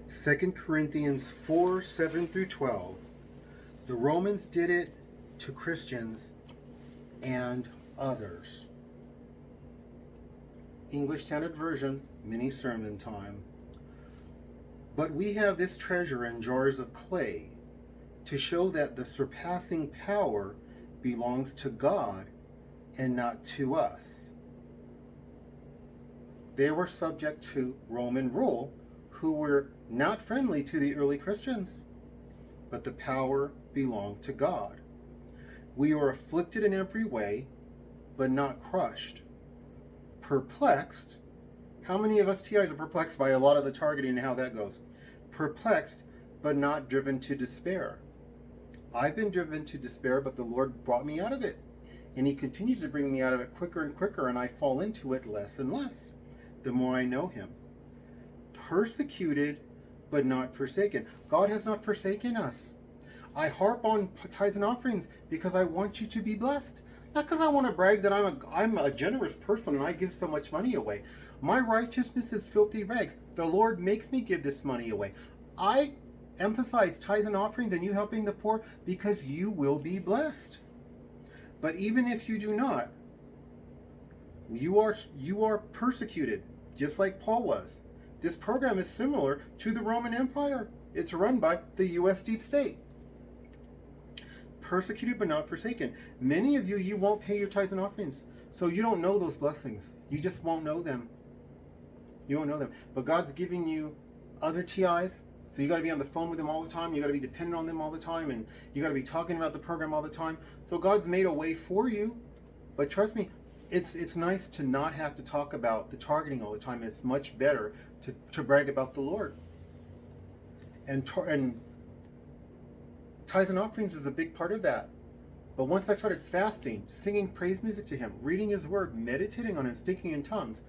2 Corinthians 4, 7 through 12. The Romans did it to Christians and others. English Standard Version, mini sermon time. But we have this treasure in jars of clay to show that the surpassing power belongs to God and not to us. They were subject to Roman rule, who were not friendly to the early Christians, but the power belonged to God. We are afflicted in every way, but not crushed. Perplexed. How many of us TIs are perplexed by a lot of the targeting and how that goes? Perplexed, but not driven to despair. I've been driven to despair, but the Lord brought me out of it. And He continues to bring me out of it quicker and quicker, and I fall into it less and less, the more I know Him. Persecuted, but not forsaken. God has not forsaken us. I harp on tithes and offerings because I want you to be blessed. Not because I want to brag that I'm a generous person and I give so much money away. My righteousness is filthy rags. The Lord makes me give this money away. I emphasize tithes and offerings and you helping the poor because you will be blessed. But even if you do not, you are persecuted, just like Paul was. This program is similar to the Roman Empire. It's run by the U.S. deep state. Persecuted but not forsaken. Many of you won't pay your tithes and offerings, so you don't know those blessings. You just won't know them. You won't know them. But God's giving you other TIs, so you got to be on the phone with them all the time. You got to be dependent on them all the time, and you got to be talking about the program all the time. So God's made a way for you. But trust me, it's nice to not have to talk about the targeting all the time. It's much better to brag about the Lord. And tithes and offerings is a big part of that. But once I started fasting, singing praise music to Him, reading His Word, meditating on Him, speaking in tongues,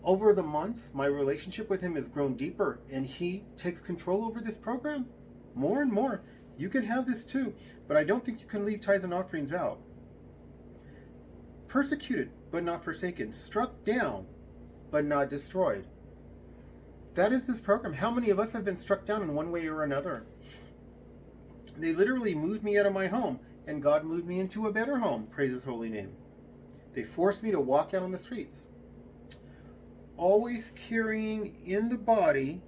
over the months, my relationship with Him has grown deeper, and He takes control over this program more and more. You can have this too, but I don't think you can leave tithes and offerings out. Persecuted, but not forsaken. Struck down, but not destroyed. That is this program. How many of us have been struck down in one way or another? They literally moved me out of my home, and God moved me into a better home. Praise His holy name. They forced me to walk out on the streets. Always carrying in the body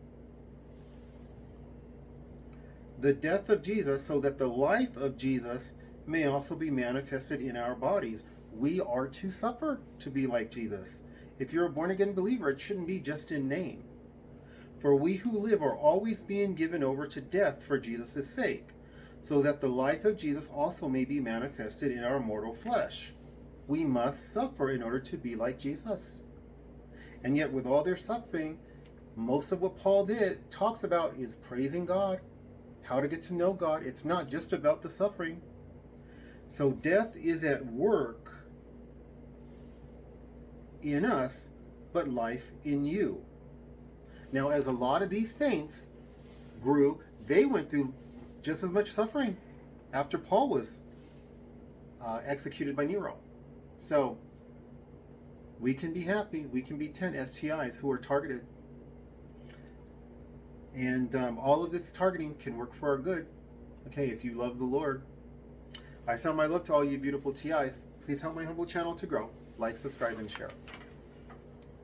the death of Jesus, so that the life of Jesus may also be manifested in our bodies. We are to suffer to be like Jesus. If you're a born-again believer, it shouldn't be just in name. For we who live are always being given over to death for Jesus' sake, so that the life of Jesus also may be manifested in our mortal flesh. We must suffer in order to be like Jesus. And yet with all their suffering, most of what Paul talks about is praising God, how to get to know God. It's not just about the suffering. So death is at work in us, but life in you. Now, as a lot of these saints grew, they went through just as much suffering after Paul was executed by Nero. So we can be happy. We can be 10 STIs who are targeted. And all of this targeting can work for our good. Okay, if you love the Lord. I send my love to all you beautiful TIs. Please help my humble channel to grow. Like, subscribe, and share.